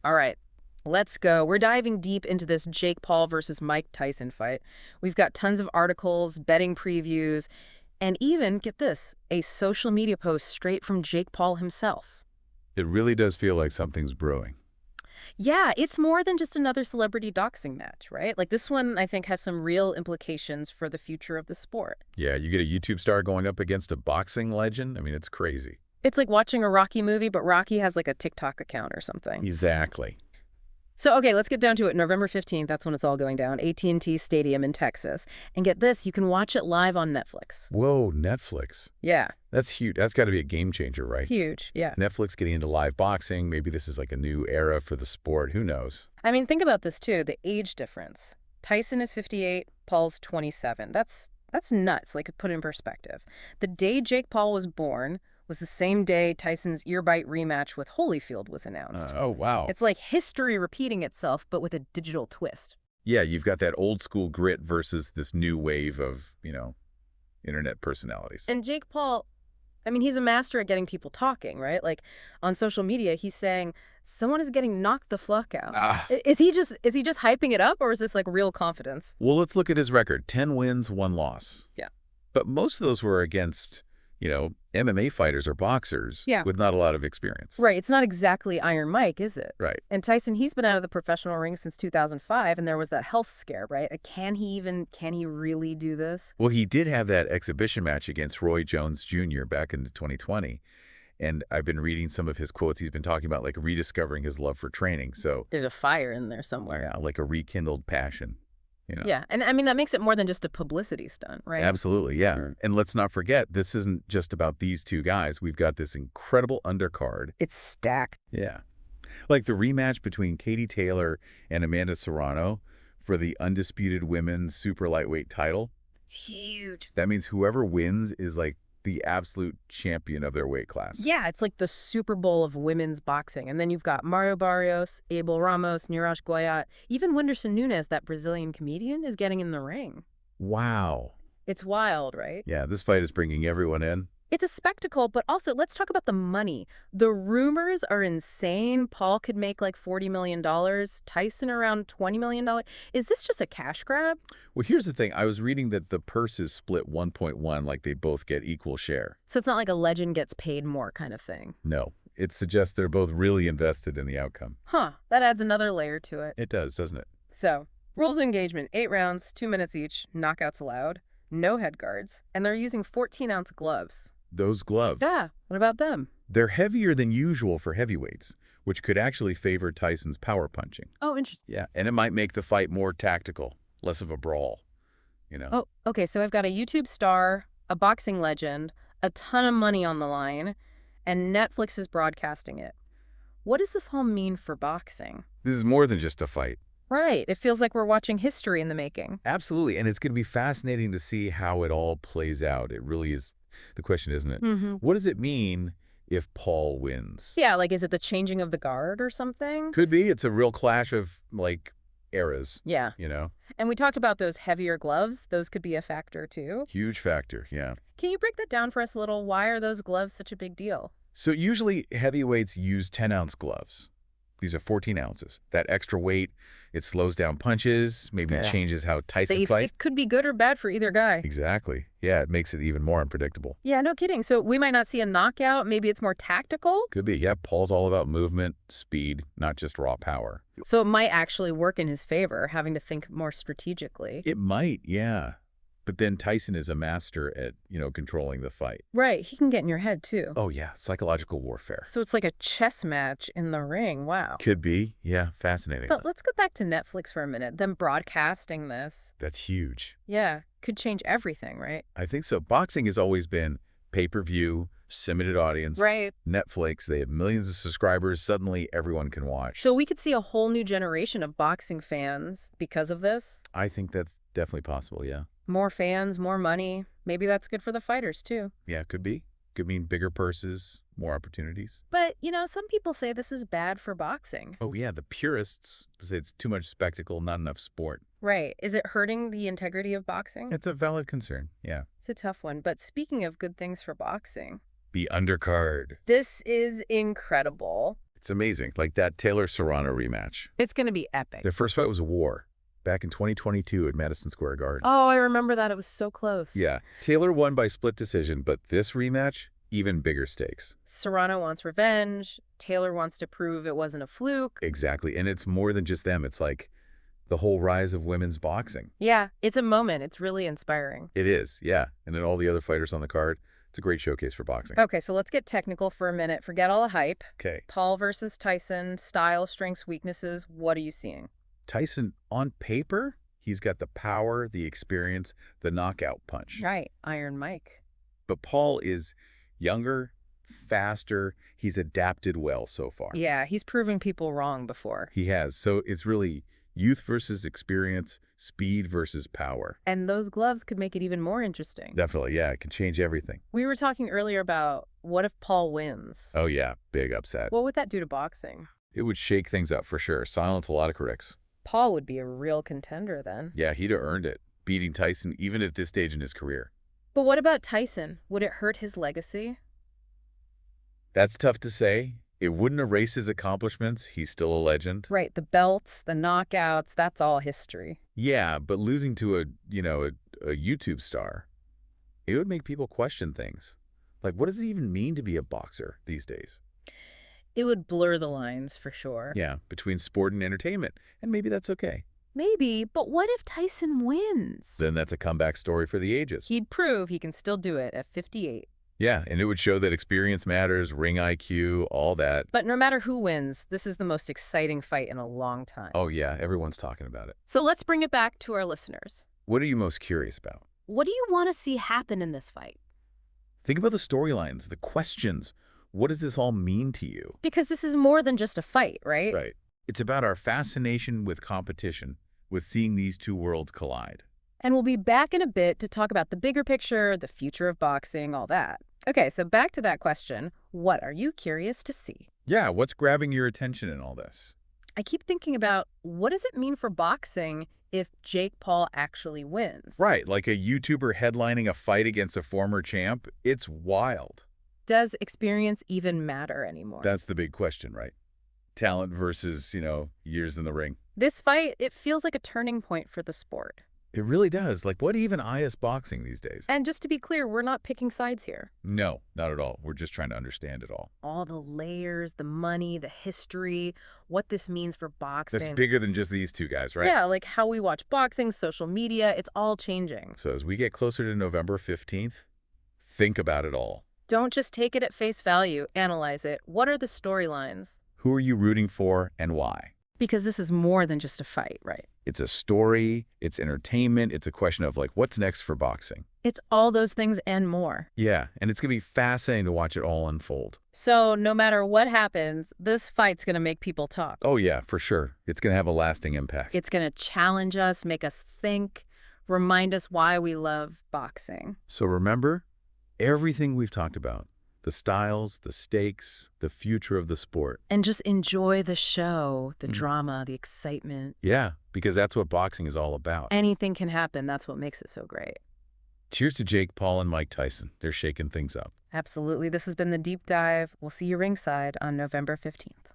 All right, let's go. We're diving deep into this Jake Paul versus Mike Tyson fight. We've got tons of articles, betting previews, and even, get this, a social media post straight from Jake Paul himself. It really does feel like something's brewing. Yeah, it's more than just another celebrity doxing match, right? Like this one, I think, has some real implications for the future of the sport. Yeah, you get a YouTube star going up against a boxing legend. I mean, it's crazy. It's like watching a Rocky movie, but Rocky has like a TikTok account or something. Exactly. So, okay, let's get down to it. November 15th, that's when it's all going down. AT&T Stadium in Texas. And get this, you can watch it live on Netflix. Whoa, Netflix. Yeah, That's huge. That's got to be a game changer, right? huge, yeah. Netflix getting into live boxing. Maybe this is like a new era for the sport. Who knows? I mean, think about this too, the age difference. Tyson is 58, Paul's 27. That's nuts, like put in perspective. The day Jake Paul was born was the same day Tyson's ear bite rematch with Holyfield was announced. Oh, wow. It's like history repeating itself, but with a digital twist. Yeah, you've got that old school grit versus this new wave of, internet personalities. And Jake Paul, I mean, he's a master at getting people talking, right? Like on social media, he's saying someone is getting knocked the fuck out. Is he just hyping it up, or is this like real confidence? Well, let's look at his record. 10 wins, 1 loss. Yeah. But most of those were against, MMA fighters or boxers with not a lot of experience. Right. It's not exactly Iron Mike, is it? Right. And Tyson, he's been out of the professional ring since 2005, and there was that health scare, right? Can he really do this? Well, he did have that exhibition match against Roy Jones Jr. back in 2020. And I've been reading some of his quotes. He's been talking about like rediscovering his love for training. So There's a fire in there somewhere. yeah, like a rekindled passion. Yeah. And I mean, that makes it more than just a publicity stunt, right? Absolutely, yeah. And let's not forget, this isn't just about these two guys. We've got this incredible undercard. It's stacked. Yeah. Like the rematch between Katie Taylor and Amanda Serrano for the undisputed women's super lightweight title. It's huge. That means whoever wins is like the absolute champion of their weight class. Yeah, it's like the Super Bowl of women's boxing. And then you've got Mario Barrios, Abel Ramos, Niraj Goyat, even Whindersson Nunes, that Brazilian comedian, is getting in the ring. Wow. It's wild, right? Yeah, this fight is bringing everyone in. It's a spectacle, but also let's talk about the money. The rumors are insane. Paul could make like $40 million, Tyson around $20 million. Is this just a cash grab? Well, here's the thing. I was reading that the purse is split 1.1, like they both get equal share. So it's not like a legend gets paid more kind of thing. No, it suggests they're both really invested in the outcome. Huh, that adds another layer to it. It does, doesn't it? So, rules of engagement, 8 rounds, 2 minutes each, knockouts allowed, no head guards, and they're using 14-ounce gloves. Those gloves. Yeah, what about them? They're heavier than usual for heavyweights, which could actually favor Tyson's power punching. Oh, interesting. Yeah, and it might make the fight more tactical, less of a brawl, Oh, okay, so I've got a YouTube star, a boxing legend, a ton of money on the line, and Netflix is broadcasting it. What does this all mean for boxing? This is more than just a fight. Right, it feels like we're watching history in the making. Absolutely, and it's going to be fascinating to see how it all plays out. It really is the question, isn't it? What does it mean if Paul wins? Yeah, like is it the changing of the guard or something? Could be. It's a real clash of, like, eras. Yeah. And we talked about those heavier gloves. Those could be a factor, too. Huge factor, yeah. Can you break that down for us a little? Why are those gloves such a big deal? So usually heavyweights use 10-ounce gloves. These are 14 ounces. That extra weight, it slows down punches, maybe changes how Tyson fights. It could be good or bad for either guy. Exactly. Yeah, it makes it even more unpredictable. Yeah, no kidding. So we might not see a knockout. Maybe it's more tactical. Could be. Yeah, Paul's all about movement, speed, not just raw power. So it might actually work in his favor, having to think more strategically. It might, yeah. But then Tyson is a master at, controlling the fight. Right. He can get in your head, too. Oh, yeah. Psychological warfare. So it's like a chess match in the ring. Wow. Could be. Yeah. Fascinating. But let's go back to Netflix for a minute. Them broadcasting this. That's huge. Yeah. Could change everything, right? I think so. Boxing has always been pay-per-view, limited audience. Right. Netflix, they have millions of subscribers. Suddenly, everyone can watch. So we could see a whole new generation of boxing fans because of this? I think that's definitely possible, yeah. More fans, more money. Maybe that's good for the fighters, too. Yeah, could be. Could mean bigger purses, more opportunities. But, some people say this is bad for boxing. Oh, yeah, the purists say it's too much spectacle, not enough sport. Right. Is it hurting the integrity of boxing? It's a valid concern, yeah. It's a tough one. But speaking of good things for boxing, The undercard. this is incredible. It's amazing. Like that Taylor-Serrano rematch. It's going to be epic. Their first fight was a war back in 2022 at Madison Square Garden. Oh, I remember that. It was so close. Yeah, Taylor won by split decision, but this rematch, even bigger stakes. Serrano wants revenge. Taylor wants to prove it wasn't a fluke. Exactly, and it's more than just them. It's like the whole rise of women's boxing. Yeah, it's a moment. It's really inspiring. It is, yeah. And then all the other fighters on the card, it's a great showcase for boxing. Okay, so let's get technical for a minute. Forget all the hype. Okay, Paul versus Tyson, style, strengths, weaknesses. What are you seeing? Tyson, on paper, he's got the power, the experience, the knockout punch. Right, Iron Mike. But Paul is younger, faster. He's adapted well so far. Yeah, he's proven people wrong before. He has. So it's really youth versus experience, speed versus power. And those gloves could make it even more interesting. Definitely, yeah. It can change everything. We were talking earlier about what if Paul wins? Oh, yeah. Big upset. What would that do to boxing? It would shake things up for sure. Silence a lot of critics. Paul would be a real contender then. Yeah, he'd have earned it, beating Tyson even at this stage in his career. But what about Tyson? Would it hurt his legacy? That's tough to say. It wouldn't erase his accomplishments. He's still a legend. Right, the belts, the knockouts, that's all history. Yeah, but losing to a YouTube star, it would make people question things. Like, what does it even mean to be a boxer these days? It would blur the lines for sure. Yeah, between sport and entertainment. And maybe that's okay. Maybe, but what if Tyson wins? Then that's a comeback story for the ages. He'd prove he can still do it at 58. Yeah, and it would show that experience matters, ring IQ, all that. But no matter who wins, this is the most exciting fight in a long time. Oh, yeah, everyone's talking about it. So let's bring it back to our listeners. What are you most curious about? What do you want to see happen in this fight? Think about the storylines, the questions. What does this all mean to you? Because this is more than just a fight, right? Right. It's about our fascination with competition, with seeing these two worlds collide. And we'll be back in a bit to talk about the bigger picture, the future of boxing, all that. Okay, so back to that question. What are you curious to see? Yeah, what's grabbing your attention in all this? I keep thinking about what does it mean for boxing if Jake Paul actually wins? Right, like a YouTuber headlining a fight against a former champ. It's wild. Does experience even matter anymore? That's the big question, right? Talent versus, years in the ring. This fight, it feels like a turning point for the sport. It really does. Like, what even is boxing these days? And just to be clear, we're not picking sides here. No, not at all. We're just trying to understand it all. All the layers, the money, the history, what this means for boxing. That's bigger than just these two guys, right? Yeah, like how we watch boxing, social media, it's all changing. So as we get closer to November 15th, think about it all. Don't just take it at face value. Analyze it. What are the storylines? Who are you rooting for and why? Because this is more than just a fight, right? It's a story, it's entertainment, it's a question of like, what's next for boxing? It's all those things and more. Yeah, and it's going to be fascinating to watch it all unfold. So no matter what happens, this fight's going to make people talk. Oh yeah, for sure. It's going to have a lasting impact. It's going to challenge us, make us think, remind us why we love boxing. So remember, everything we've talked about, the styles, the stakes, the future of the sport. And just enjoy the show, the drama, the excitement. Yeah, because that's what boxing is all about. Anything can happen. That's what makes it so great. Cheers to Jake Paul and Mike Tyson. They're shaking things up. Absolutely. This has been The Deep Dive. We'll see you ringside on November 15th.